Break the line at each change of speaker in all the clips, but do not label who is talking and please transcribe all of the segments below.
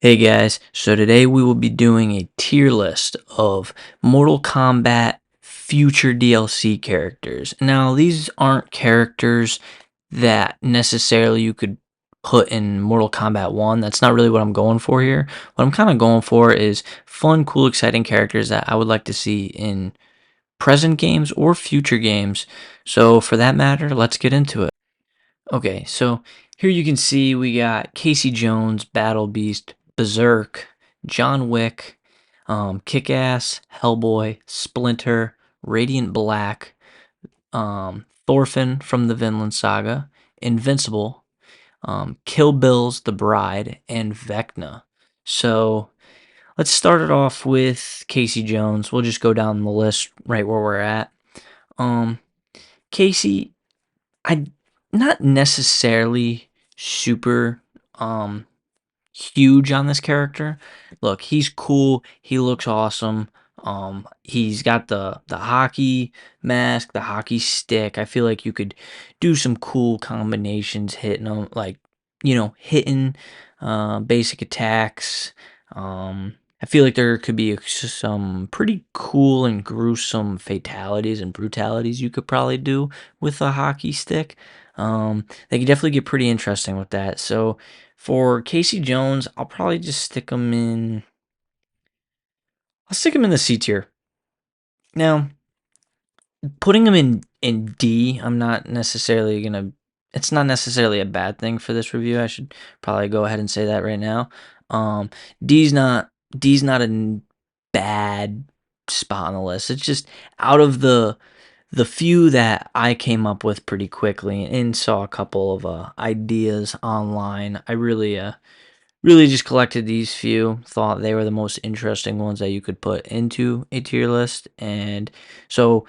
Hey guys, so today we will be doing a tier list of Mortal Kombat future DLC characters. Now, these aren't characters that necessarily you could put in Mortal Kombat 1. That's not really what I'm going for here. What I'm kind of going for is fun, cool, exciting characters that I would like to see in present games or future games. So, for that matter, let's get into it. Okay, so here you can see we got Casey Jones, Battle Beast, Berserk, John Wick, Kick-Ass, Hellboy, Splinter, Radiant Black, Thorfinn from the Vinland Saga, Invincible, Kill Bill's The Bride, and Vecna. So let's start it off with Casey Jones. We'll just go down the list right where we're at. Um, Casey, I not necessarily super um huge on this character. Look, he's cool, he looks awesome. He's got the hockey mask, the hockey stick. I feel like you could do some cool combinations hitting him, like, hitting basic attacks. I feel like there could be some pretty cool and gruesome fatalities and brutalities you could probably do with a hockey stick. They could definitely get pretty interesting with that. So for Casey Jones, I'll probably just stick him in. I'll stick him in the C tier. Now, putting him in D, I'm not necessarily gonna. It's not necessarily a bad thing for this review. I should probably go ahead and say that right now. Um, D's not a bad spot on the list. It's just out of the few that I came up with pretty quickly and saw a couple of ideas online. I really just collected these few, thought they were the most interesting ones that you could put into a tier list. And so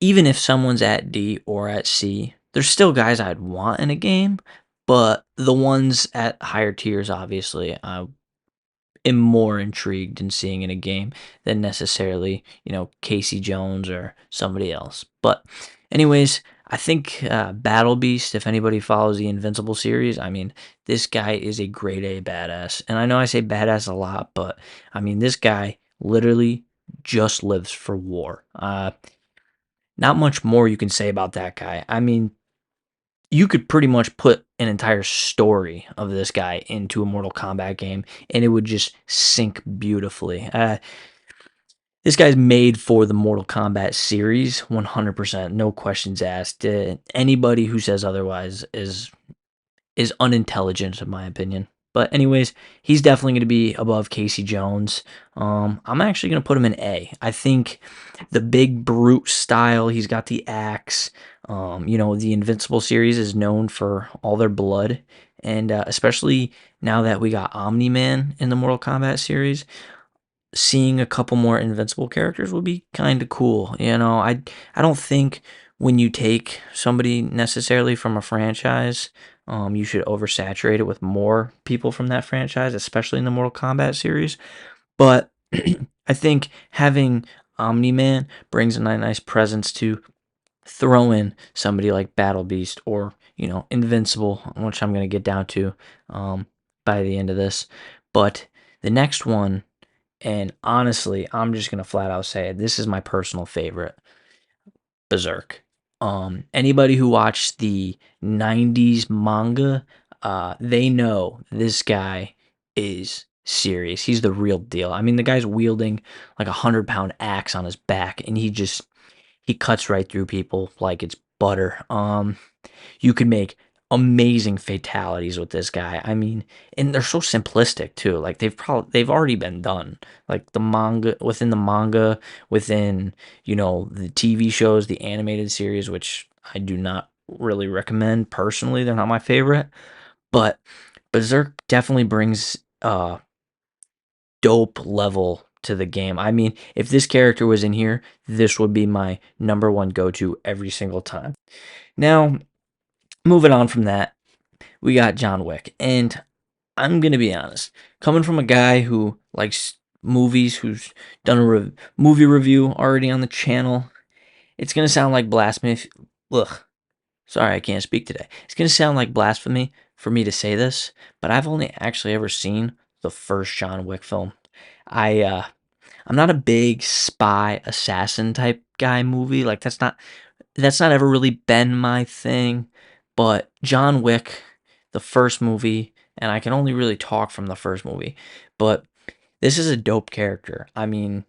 even if someone's at D or at C, there's still guys I'd want in a game, but the ones at higher tiers, obviously, am more intrigued in seeing in a game than necessarily, Casey Jones or somebody else. But, anyways, I think Battle Beast, if anybody follows the Invincible series, I mean, this guy is a grade A badass. And I know I say badass a lot, but I mean, this guy literally just lives for war. Not much more you can say about that guy. I mean, you could pretty much put an entire story of this guy into a Mortal Kombat game, and it would just sync beautifully. This guy's made for the Mortal Kombat series, 100%, no questions asked. Anybody who says otherwise is unintelligent, in my opinion. But anyways, he's definitely going to be above Casey Jones. I'm actually going to put him in A. I think the big brute style. He's got the axe. The Invincible series is known for all their blood, and especially now that we got Omni Man in the Mortal Kombat series, seeing a couple more Invincible characters would be kind of cool. I don't think when you take somebody necessarily from a franchise, you should oversaturate it with more people from that franchise, especially in the Mortal Kombat series. But I think having Omni Man brings a nice presence to throw in somebody like Battle Beast or Invincible, which I'm gonna get down to by the end of this. But the next one, and honestly, I'm just gonna flat out say it, this is my personal favorite, Berserk. Anybody who watched the '90s manga, they know this guy is serious. He's the real deal. I mean, the guy's wielding like 100-pound axe on his back, and he cuts right through people like it's butter. You could make amazing fatalities with this guy. I mean, and they're so simplistic too. Like they've already been done. Like the manga, within the TV shows, the animated series, which I do not really recommend personally. They're not my favorite, but Berserk definitely brings dope level to the game. I mean, if this character was in here, this would be my number one go-to every single time. Now, moving on from that, we got John Wick. And I'm going to be honest, coming from a guy who likes movies, who's done a movie review already on the channel, it's going to sound like blasphemy. Ugh, sorry, I can't speak today. It's going to sound like blasphemy for me to say this, but I've only actually ever seen the first John Wick film. I I'm not a big spy assassin type guy movie. Like that's not ever really been my thing. But John Wick, the first movie, and I can only really talk from the first movie, but this is a dope character. I mean,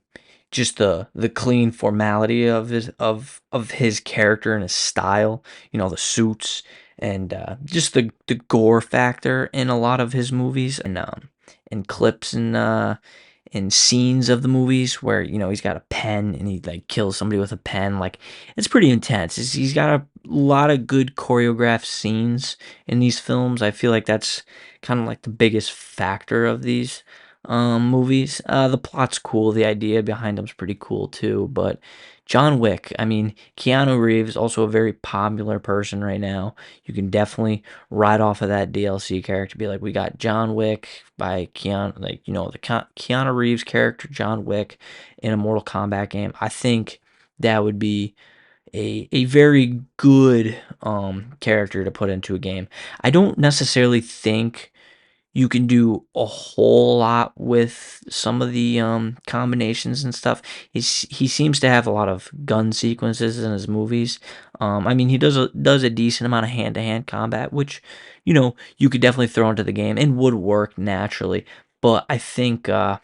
just the clean formality of his character and his style, the suits and just the gore factor in a lot of his movies and clips and scenes of the movies where he's got a pen and he like kills somebody with a pen. Like it's pretty intense. He's got a lot of good choreographed scenes in these films. I feel like that's kind of like the biggest factor of these movies. The plot's cool, the idea behind them's pretty cool too, but John Wick, I mean, Keanu Reeves also a very popular person right now. You can definitely ride off of that DLC character, be like, we got John Wick by Keanu, like the Keanu Reeves character, John Wick, in a Mortal Kombat game. I think that would be a very good character to put into a game. I don't necessarily think you can do a whole lot with some of the combinations and stuff. He seems to have a lot of gun sequences in his movies. I mean, he does a decent amount of hand to hand combat, which you could definitely throw into the game and would work naturally. But I think I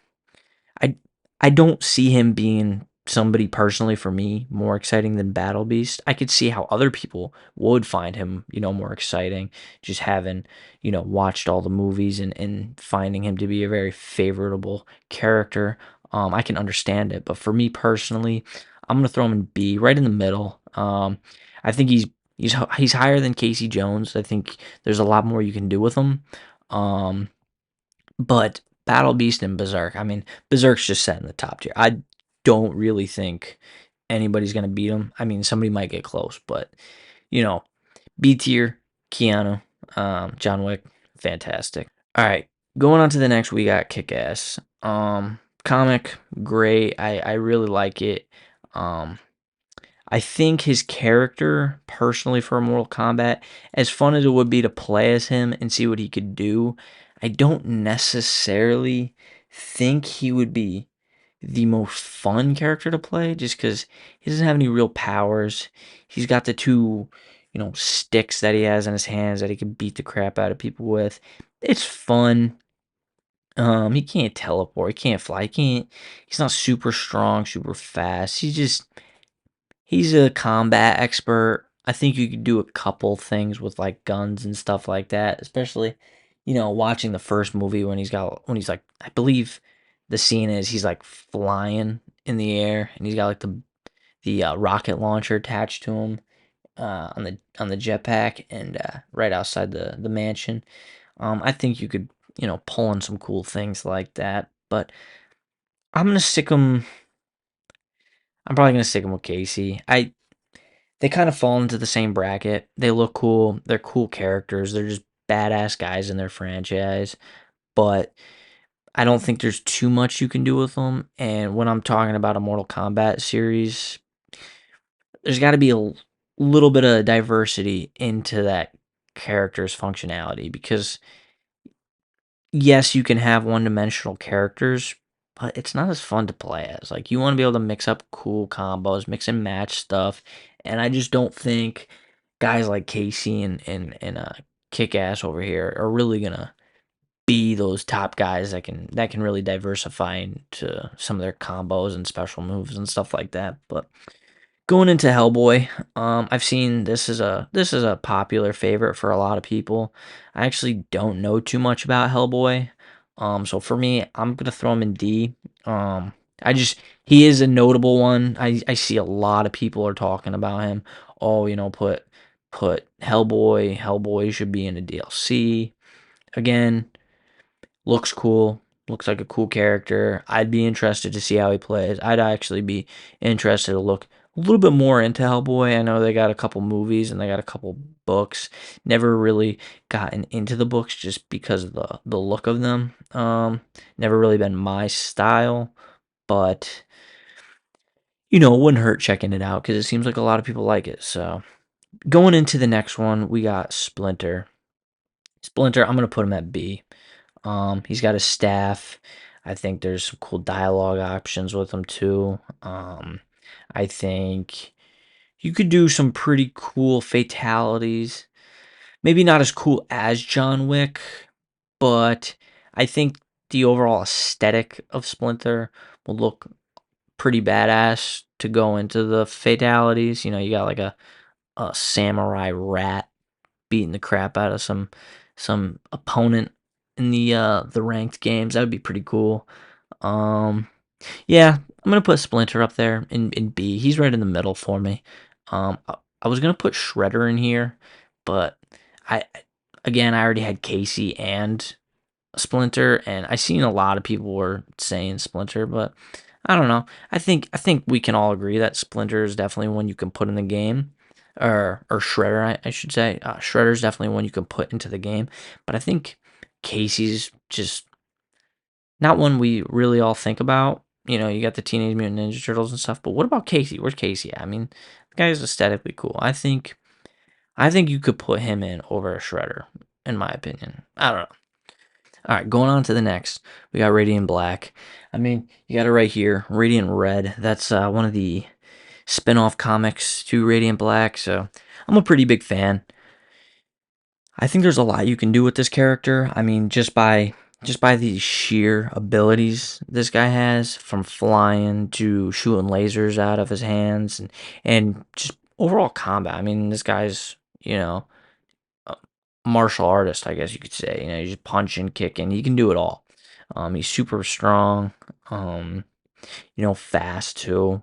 I don't see him being somebody personally for me more exciting than Battle Beast. I could see how other people would find him, more exciting, just having, watched all the movies and finding him to be a very favorable character. I can understand it, but for me personally, I'm gonna throw him in B, right in the middle. I think he's higher than Casey Jones. I think there's a lot more you can do with him. Um, but Battle Beast and Berserk, I mean, Berserk's just set in the top tier. I don't really think anybody's gonna beat him. I mean, somebody might get close, but you know, B tier, Keanu, John Wick, fantastic. All right, going on to the next, we got Kick Ass. Comic, great. I really like it. Um, I think his character, personally, for Mortal Kombat, as fun as it would be to play as him and see what he could do, I don't necessarily think he would be the most fun character to play just because he doesn't have any real powers. He's got the two, sticks that he has in his hands that he can beat the crap out of people with. It's fun. He can't teleport, he can't fly, he's not super strong, super fast. He's a combat expert. I think you could do a couple things with like guns and stuff like that, especially, watching the first movie when he's like, I believe the scene is he's like flying in the air and he's got like the rocket launcher attached to him on the jetpack and right outside the mansion. I think you could pull in some cool things like that, but I'm gonna stick him. I'm probably gonna stick him with Casey. They kind of fall into the same bracket. They look cool. They're cool characters. They're just badass guys in their franchise. But I don't think there's too much you can do with them. And when I'm talking about a Mortal Kombat series, there's got to be a little bit of diversity into that character's functionality because yes, you can have one-dimensional characters, but it's not as fun to play as. Like you want to be able to mix up cool combos, mix and match stuff, and I just don't think guys like Casey and Kick Ass over here are really gonna be those top guys that can really diversify into some of their combos and special moves and stuff like that. But going into Hellboy, I've seen this is a popular favorite for a lot of people. I actually don't know too much about Hellboy. So for me, I'm gonna throw him in D. I just he is a notable one. I see a lot of people are talking about him. Oh, put Hellboy. Hellboy should be in a DLC. Again, looks cool. Looks like a cool character. I'd be interested to see how he plays. I'd actually be interested to look a little bit more into Hellboy. I know they got a couple movies and they got a couple books. Never really gotten into the books just because of the look of them. Never really been my style, but it wouldn't hurt checking it out because it seems like a lot of people like it. So going into the next one, we got Splinter. Splinter, I'm gonna put him at B. He's got a staff. I think there's some cool dialogue options with him too. I think you could do some pretty cool fatalities. Maybe not as cool as John Wick, but I think the overall aesthetic of Splinter will look pretty badass to go into the fatalities. You know, you got like a samurai rat beating the crap out of some opponent in the ranked games. That would be pretty cool. Um, yeah, I'm gonna put Splinter up there in B. He's right in the middle for me. I was gonna put Shredder in here, but I again I already had Casey and Splinter, and I seen a lot of people were saying Splinter, but I don't know. I think we can all agree that Splinter is definitely one you can put in the game, or Shredder, I should say. Shredder is definitely one you can put into the game, but I think Casey's just not one we really all think about. You know, you got the Teenage Mutant Ninja Turtles and stuff, but what about Casey? Where's Casey at? I mean, the guy is aesthetically cool. I think you could put him in over a Shredder, in my opinion. I don't know. All right, going on to the next. We got Radiant Black. I mean, you got it right here, Radiant Red. That's one of the spin-off comics to Radiant Black, so I'm a pretty big fan. I think there's a lot you can do with this character. I mean, just by the sheer abilities this guy has, from flying to shooting lasers out of his hands, and just overall combat. I mean, this guy's, a martial artist, I guess you could say. You know, he's just punching, kicking. He can do it all. He's super strong. Fast too.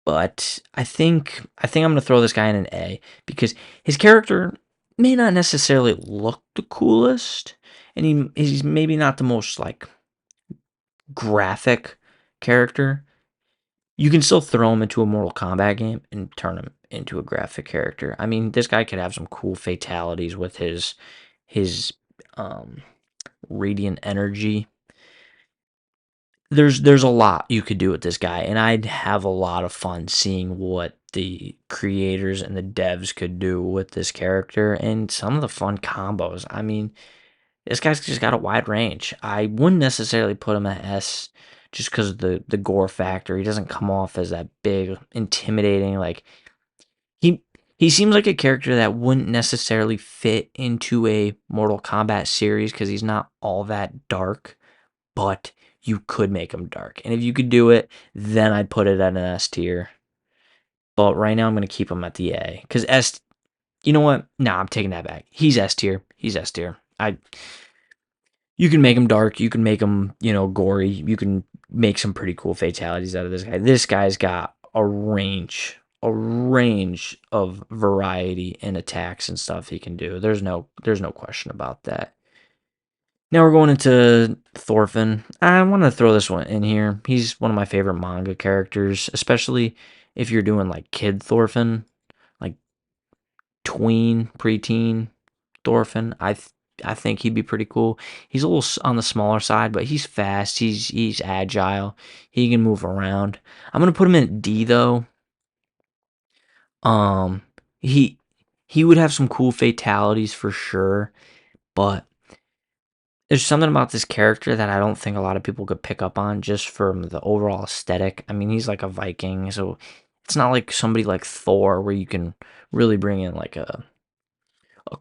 But I think I'm gonna throw this guy in an A because his character may not necessarily look the coolest, and he's maybe not the most like graphic character. You can still throw him into a Mortal Kombat game and turn him into a graphic character. I mean, this guy could have some cool fatalities with his um radiant energy. There's a lot you could do with this guy, and I'd have a lot of fun seeing what the creators and the devs could do with this character and some of the fun combos. I mean, this guy's just got a wide range. I wouldn't necessarily put him at S just because of the gore factor. He doesn't come off as that big, intimidating. Like he he seems like a character that wouldn't necessarily fit into a Mortal Kombat series because he's not all that dark, but you could make him dark. And if you could do it, then I'd put it at an S tier. But right now I'm gonna keep him at the A. Cause S, you know what? Nah, I'm taking that back. He's S tier. He's S tier. You can make him dark, you can make him, gory, you can make some pretty cool fatalities out of this guy. This guy's got a range of variety and attacks and stuff he can do. There's no question about that. Now we're going into Thorfinn. I want to throw this one in here. He's one of my favorite manga characters, especially if you're doing like kid Thorfinn, like tween, preteen Thorfinn. I think he'd be pretty cool. He's a little on the smaller side, but he's fast. He's agile. He can move around. I'm gonna put him in D though. Um, he he would have some cool fatalities for sure, but there's something about this character that I don't think a lot of people could pick up on just from the overall aesthetic. I mean, he's like a Viking, so it's not like somebody like Thor where you can really bring in like a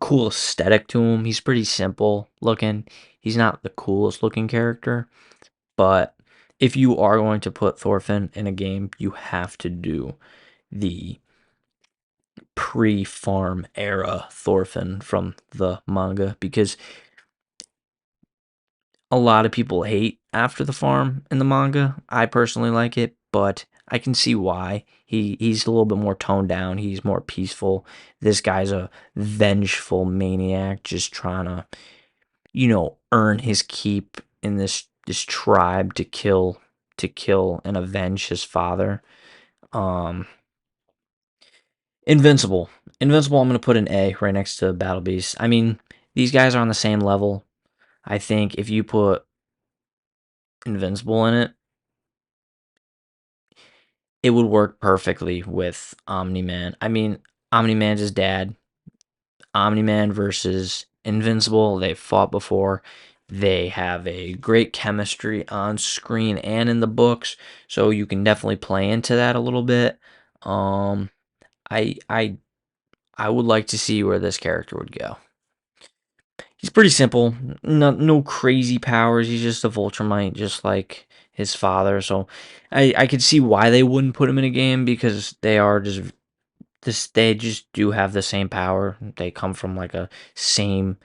cool aesthetic to him. He's pretty simple looking. He's not the coolest looking character, but if you are going to put Thorfinn in a game, you have to do the pre-farm era Thorfinn from the manga because a lot of people hate after the farm in the manga. I personally like it, but I can see why. He's a little bit more toned down. He's more peaceful. This guy's a vengeful maniac just trying to, earn his keep in this tribe to kill and avenge his father. Um Invincible. Invincible I'm going to put an A right next to Battle Beast. I mean, these guys are on the same level. I think if you put Invincible in it, it would work perfectly with Omni-Man. I mean, Omni-Man's his dad. Omni-Man versus Invincible, they've fought before. They have a great chemistry on screen and in the books, so you can definitely play into that a little bit. Um, I I I would like to see where this character would go. He's pretty simple, no crazy powers. He's just a Viltrumite, just like his father. So I could see why they wouldn't put him in a game because they are just this. They just do have the same power. They come from like a same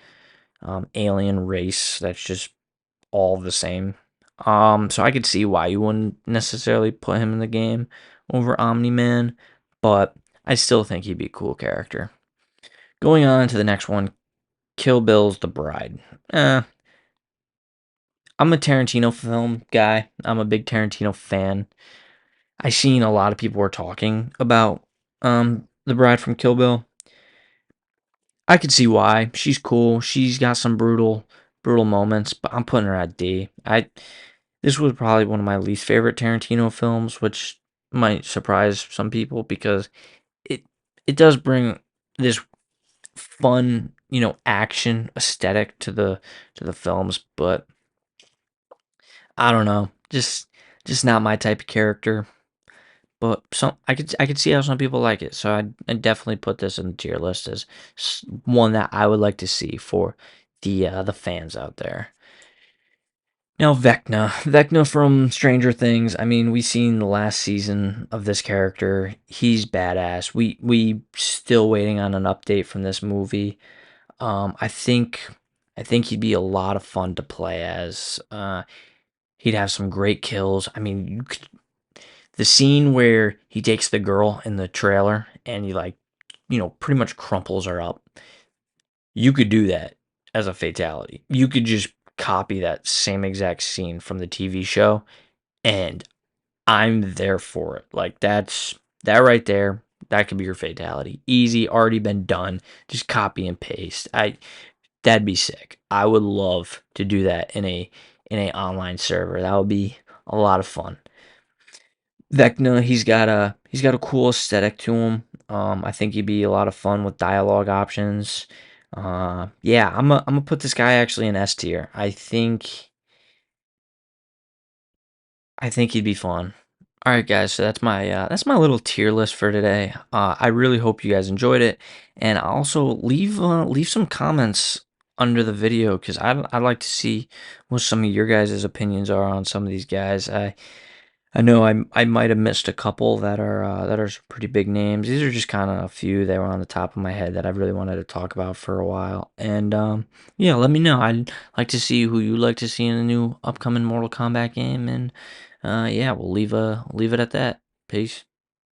alien race that's just all the same. So I could see why you wouldn't necessarily put him in the game over Omni Man, but I still think he'd be a cool character. Going on to the next one, Kill Bill's The Bride. I'm a Tarantino film guy. I'm a big Tarantino fan. I seen a lot of people were talking about The Bride from Kill Bill. I could see why. She's cool. She's got some brutal moments, but I'm putting her at D. This was probably one of my least favorite Tarantino films, which might surprise some people because it it does bring this fun, action aesthetic to the films, but I don't know. Just not my type of character. But some I could see how some people like it. So I'd definitely put this in the tier list as one that I would like to see for the fans out there. Now Vecna from Stranger Things. I mean, we seen the last season of this character. He's badass. We still waiting on an update from this movie. I think he'd be a lot of fun to play as. He'd have some great kills. I mean, the scene where he takes the girl in the trailer and he like, pretty much crumples her up. You could do that as a fatality. You could just copy that same exact scene from the TV show and I'm there for it. Like that right there. That could be your fatality. Easy, already been done. Just copy and paste. That'd be sick. I would love to do that in a online server. That would be a lot of fun. Vecna, he's got a cool aesthetic to him. I think he'd be a lot of fun with dialogue options. Yeah, I'm gonna put this guy actually in S tier. I think he'd be fun. All right, guys. So that's my little tier list for today. I really hope you guys enjoyed it, and also leave some comments under the video because I'd like to see what some of your guys' opinions are on some of these guys. I know I might have missed a couple that are some pretty big names. These are just kind of a few that were on the top of my head that I really wanted to talk about for a while. And yeah, let me know. I'd like to see who you'd like to see in the new upcoming Mortal Kombat game. And yeah, we'll leave it at that. Peace.